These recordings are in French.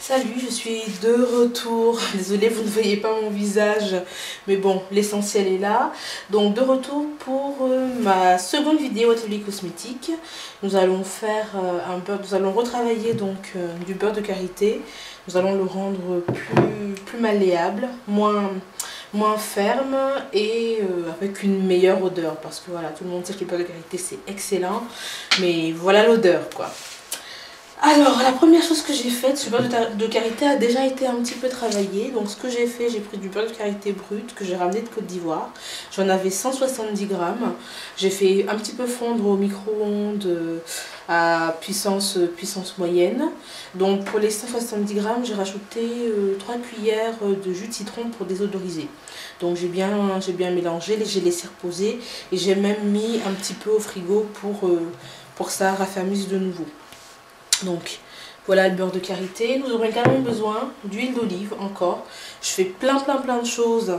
Salut, je suis de retour. Désolée, vous ne voyez pas mon visage, mais bon, l'essentiel est là. Donc de retour pour ma seconde vidéo atelier cosmétique. Nous allons faire un beurre, nous allons retravailler donc du beurre de karité. Nous allons le rendre plus malléable, moins ferme et avec une meilleure odeur, parce que voilà, tout le monde sait que le beurre de karité c'est excellent, mais voilà l'odeur quoi. Alors, la première chose que j'ai faite, ce beurre de karité a déjà été un petit peu travaillé. Donc, ce que j'ai fait, j'ai pris du beurre de karité brut que j'ai ramené de Côte d'Ivoire. J'en avais 170 grammes. J'ai fait un petit peu fondre au micro-ondes à puissance moyenne. Donc, pour les 170 grammes, j'ai rajouté 3 cuillères de jus de citron pour désodoriser. Donc, j'ai bien mélangé, j'ai laissé reposer et j'ai même mis un petit peu au frigo pour que ça raffermisse de nouveau. Donc voilà le beurre de karité. Nous aurons également besoin d'huile d'olive encore. Je fais plein de choses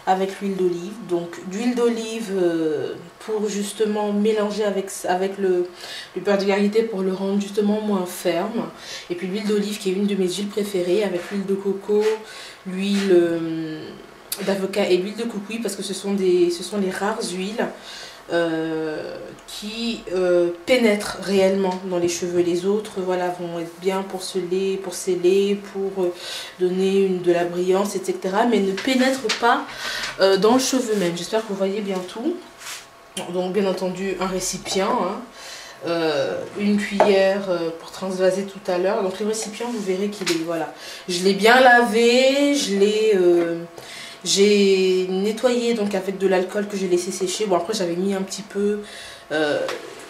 avec l'huile d'olive. Donc d'huile d'olive pour justement mélanger avec le beurre de karité pour le rendre justement moins ferme. Et puis l'huile d'olive qui est une de mes huiles préférées avec l'huile de coco, l'huile d'avocat et l'huile de coco parce que ce sont les rares huiles qui pénètrent réellement dans les cheveux. Les autres voilà, vont être bien pour sceller, pour donner de la brillance, etc. Mais ne pénètrent pas dans le cheveu même. J'espère que vous voyez bien tout. Donc bien entendu un récipient, hein, une cuillère pour transvaser tout à l'heure. Donc le récipient, vous verrez qu'il est, voilà, je l'ai bien lavé, j'ai nettoyé donc avec de l'alcool que j'ai laissé sécher. Bon, après j'avais mis un petit peu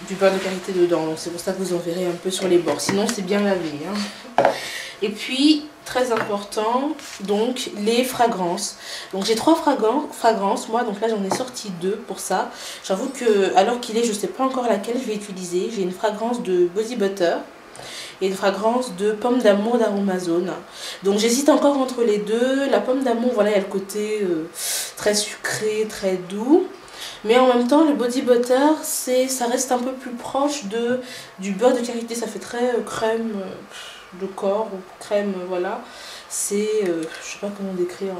du beurre de karité dedans, donc c'est pour ça que vous en verrez un peu sur les bords. Sinon c'est bien lavé, hein. Et puis très important, donc les fragrances. Donc j'ai 3 fragrances moi, donc là j'en ai sorti 2 pour ça. J'avoue que à l'heure qu'il est, je sais pas encore laquelle je vais utiliser. J'ai une fragrance de body butter et une fragrance de pomme d'amour d'Aromazone. Donc j'hésite encore entre les deux. La pomme d'amour, voilà, il y a le côté très sucré, très doux. Mais en même temps, le body butter, ça reste un peu plus proche du beurre de karité. Ça fait très crème de corps ou crème, voilà. C'est, je sais pas comment décrire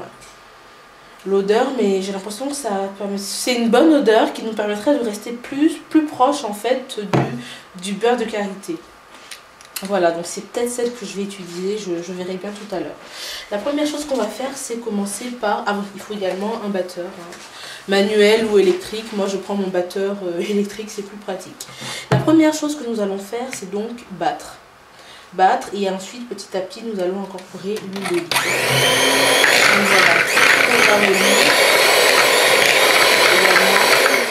l'odeur, mais j'ai l'impression que c'est une bonne odeur qui nous permettrait de rester plus proche en fait du beurre de karité. Voilà, donc c'est peut-être celle que je vais utiliser, je verrai bien tout à l'heure. La première chose qu'on va faire, c'est commencer par... Ah oui, il faut également un batteur, hein, manuel ou électrique. Moi, je prends mon batteur électrique, c'est plus pratique. La première chose que nous allons faire, c'est donc battre. Battre, et ensuite, petit à petit, nous allons incorporer l'huile d'olive. Donc voilà,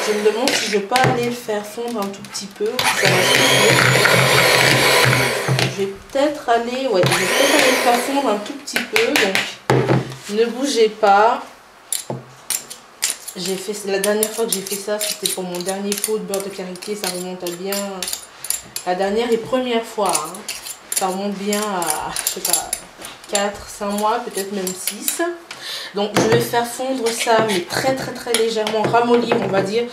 je me demande si je ne vais pas aller le faire fondre un tout petit peu, si ça va suffire. Je vais peut-être aller le faire fondre un tout petit peu, donc ne bougez pas. La dernière fois que j'ai fait ça, c'était pour mon dernier pot de beurre de karité, ça remonte à bien la dernière et première fois, hein. Ça remonte bien à, je sais pas, 4-5 mois, peut-être même 6. Donc je vais faire fondre ça, mais très légèrement, ramollir on va dire,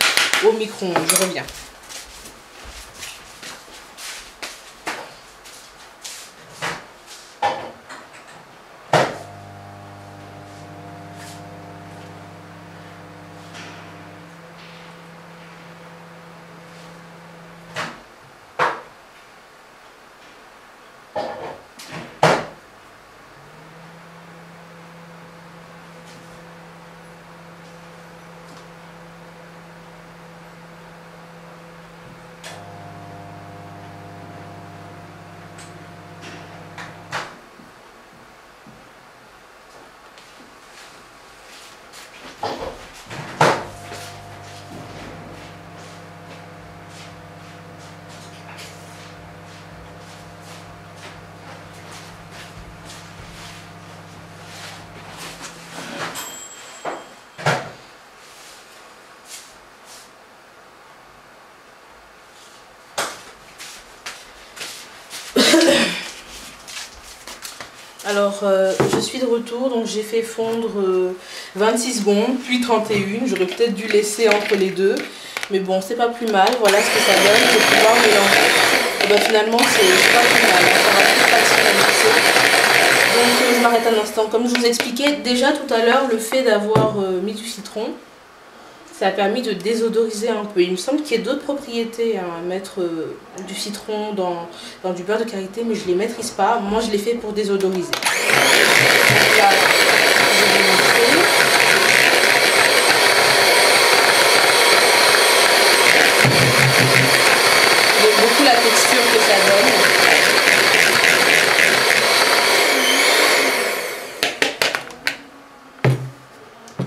au micro-ondes. Je reviens. Alors, je suis de retour, donc j'ai fait fondre 26 secondes, puis 31. J'aurais peut-être dû laisser entre les deux. Mais bon, c'est pas plus mal. Voilà ce que ça donne. Je vais pouvoir mélanger. Et ben finalement, c'est pas plus mal. Ça va plus facile à mixer. m'arrête un instant. Comme je vous expliquais déjà tout à l'heure, le fait d'avoir mis du citron, ça a permis de désodoriser un peu. Il me semble qu'il y a d'autres propriétés à mettre du citron dans du beurre de karité, mais je ne les maîtrise pas. Moi, je l'ai fait pour désodoriser. Donc là, je vais montrer. J'aime beaucoup la texture que ça donne.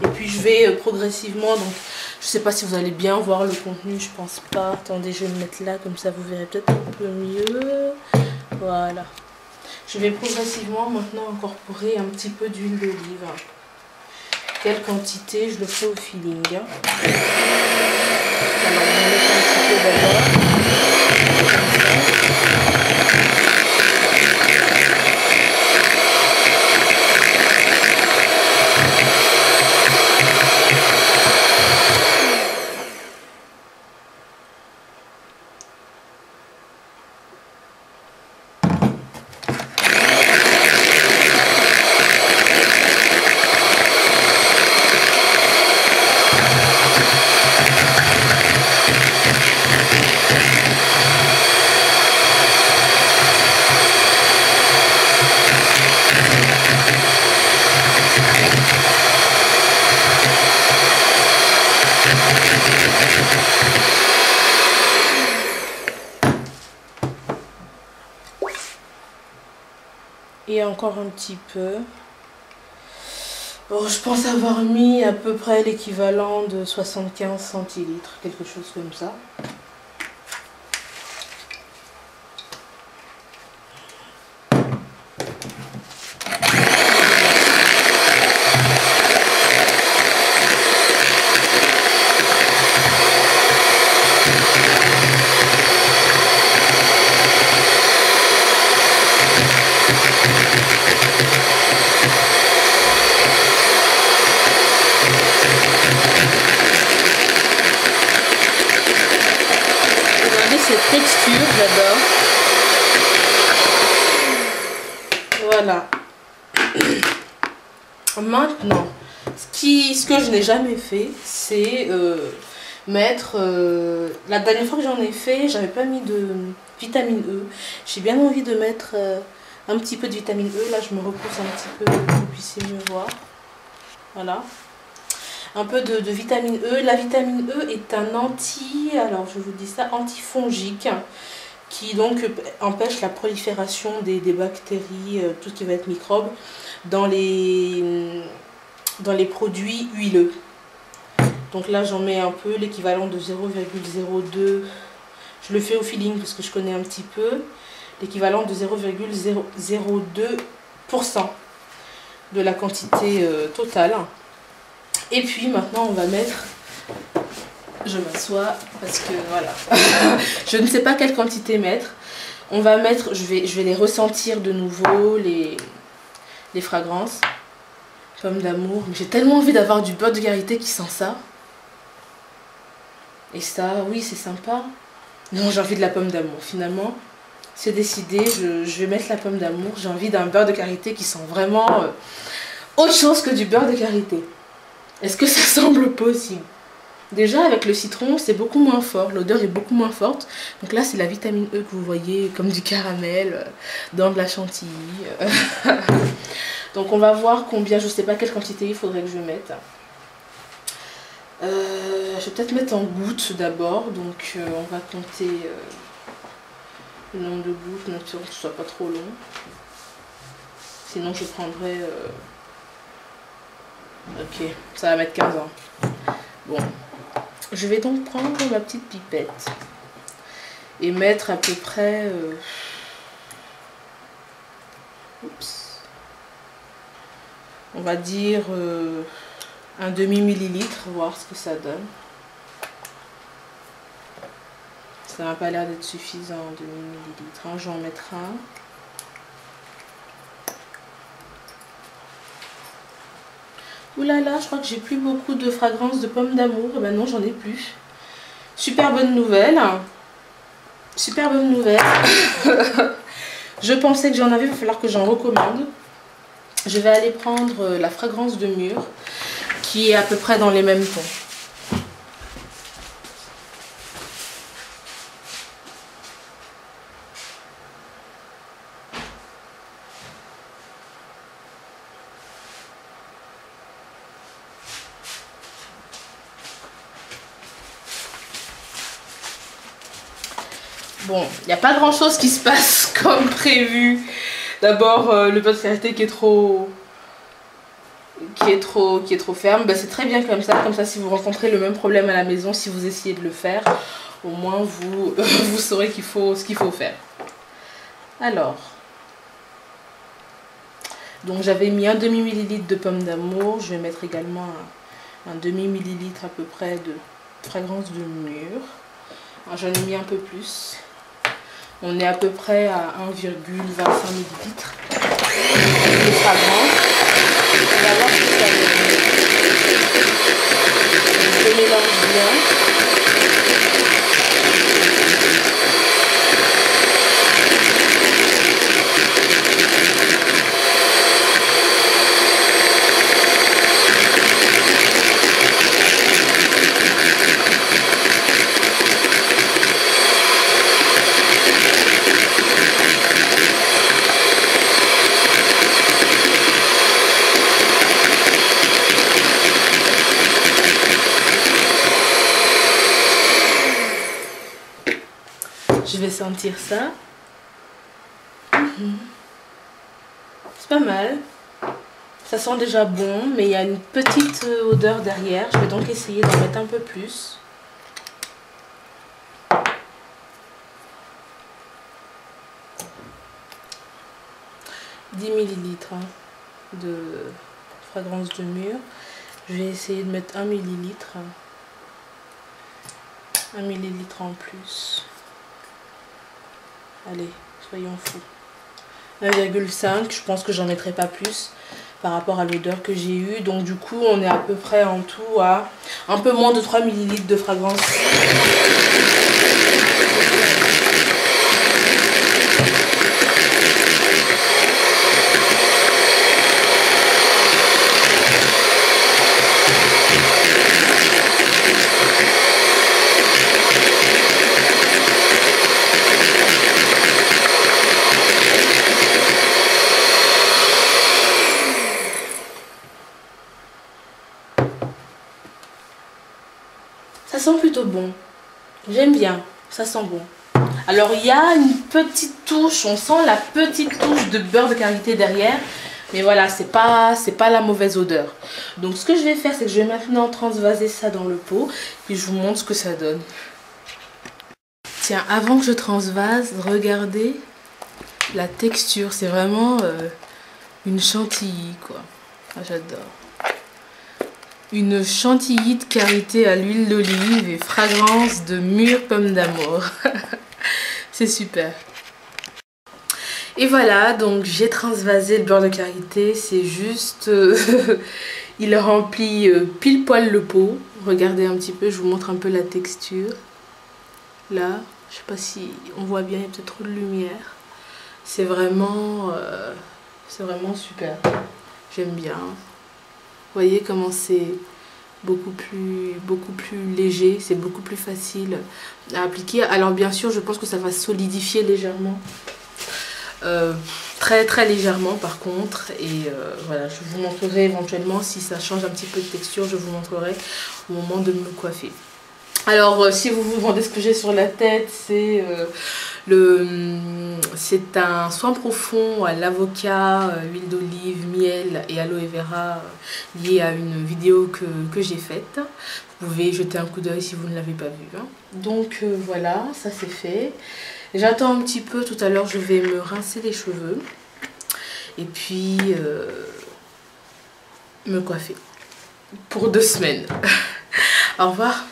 Et puis je vais progressivement, donc je sais pas si vous allez bien voir le contenu, je pense pas. Attendez, je vais me mettre là, comme ça vous verrez peut-être un peu mieux. Voilà. Je vais progressivement maintenant incorporer un petit peu d'huile d'olive. Quelle quantité? Je le fais au feeling. Alors, on va mettre un petit peu d'abord. Et encore un petit peu. Bon, je pense avoir mis à peu près l'équivalent de 75 centilitres, quelque chose comme ça. Texture, j'adore. Voilà. Maintenant, ce que je n'ai jamais fait, c'est mettre... la dernière fois que j'en ai fait, j'avais pas mis de vitamine E. J'ai bien envie de mettre un petit peu de vitamine E. Là, je me repousse un petit peu pour que vous puissiez me voir. Voilà. Un peu de vitamine E. La vitamine E est un alors je vous dis ça, antifongique, qui donc empêche la prolifération des bactéries, tout ce qui va être microbes, dans les produits huileux. Donc là j'en mets un peu, l'équivalent de 0,02, je le fais au feeling parce que je connais un petit peu, l'équivalent de 0,002% de la quantité totale. Et puis maintenant on va mettre, je m'assois parce que voilà, je ne sais pas quelle quantité mettre. On va mettre, je vais les ressentir de nouveau, les fragrances. Pomme d'amour, j'ai tellement envie d'avoir du beurre de karité qui sent ça. Et ça, oui c'est sympa. Non, j'ai envie de la pomme d'amour finalement. C'est décidé, je vais mettre la pomme d'amour. J'ai envie d'un beurre de karité qui sent vraiment autre chose que du beurre de karité. Est-ce que ça semble possible? Déjà avec le citron c'est beaucoup moins fort, l'odeur est beaucoup moins forte. Donc là c'est la vitamine E que vous voyez comme du caramel dans de la chantilly. Donc on va voir combien, je sais pas quelle quantité il faudrait que je mette. Je vais peut-être mettre en gouttes d'abord. Donc on va compter le nombre de gouttes, naturellement que ce soit pas trop long. Sinon je prendrai... Ok, ça va mettre 15 ans. Bon, je vais donc prendre ma petite pipette et mettre à peu près... on va dire un demi-millilitre, voir ce que ça donne. Ça n'a pas l'air d'être suffisant, un demi-millilitre. Hein, j'en mettrai un. Ouh là là, je crois que j'ai plus beaucoup de fragrance de pomme d'amour. Et ben non, j'en ai plus. Super bonne nouvelle. Super bonne nouvelle. Je pensais que j'en avais, il va falloir que j'en recommande. je vais aller prendre la fragrance de mûr qui est à peu près dans les mêmes tons. Bon, il n'y a pas grand chose qui se passe comme prévu. D'abord, le beurre de karité qui est trop ferme. Ben, c'est très bien comme ça si vous rencontrez le même problème à la maison, si vous essayez de le faire, au moins vous, vous saurez ce qu'il faut faire. Alors, donc j'avais mis un demi-millilitre de pomme d'amour. Je vais mettre également un demi-millilitre à peu près de fragrance de mûr. J'en ai mis un peu plus. On est à peu près à 1,25 ml de fragrance. On va voir ce que ça donne. Je mélange bien. Je vais sentir ça. C'est pas mal. Ça sent déjà bon, mais il y a une petite odeur derrière. Je vais donc essayer d'en mettre un peu plus. « 10 ml de fragrance de mûr. Je vais essayer de mettre 1 millilitre. 1 millilitre en plus. Allez, soyons fous. 1,5, je pense que j'en mettrai pas plus par rapport à l'odeur que j'ai eue. Donc du coup, on est à peu près en tout à un peu moins de 3 ml de fragrance. Ça sent plutôt bon. J'aime bien. Ça sent bon. Alors, il y a une petite touche. On sent la petite touche de beurre de karité derrière. Mais voilà, c'est pas la mauvaise odeur. Donc, ce que je vais faire, c'est que je vais maintenant transvaser ça dans le pot. Puis, je vous montre ce que ça donne. Tiens, avant que je transvase, regardez la texture. C'est vraiment une chantilly, quoi. Ah, j'adore. Une chantilly de karité à l'huile d'olive et fragrance de mûr pomme d'amour. C'est super. Et voilà, donc j'ai transvasé le beurre de karité. C'est juste... il remplit pile poil le pot. Regardez un petit peu, je vous montre un peu la texture. Là, je sais pas si on voit bien, il y a peut-être trop de lumière. C'est vraiment super. J'aime bien. Vous voyez comment c'est beaucoup plus léger, c'est beaucoup plus facile à appliquer. Alors bien sûr, je pense que ça va solidifier légèrement. Très très légèrement par contre. Et voilà, je vous montrerai éventuellement si ça change un petit peu de texture, je vous montrerai au moment de me coiffer. Alors si vous vous demandez ce que j'ai sur la tête, c'est un soin profond à l'avocat, huile d'olive, miel et aloe vera lié à une vidéo que j'ai faite. Vous pouvez jeter un coup d'œil si vous ne l'avez pas vu. Hein. Donc voilà, ça c'est fait. J'attends un petit peu, tout à l'heure je vais me rincer les cheveux et puis me coiffer pour 2 semaines. Au revoir.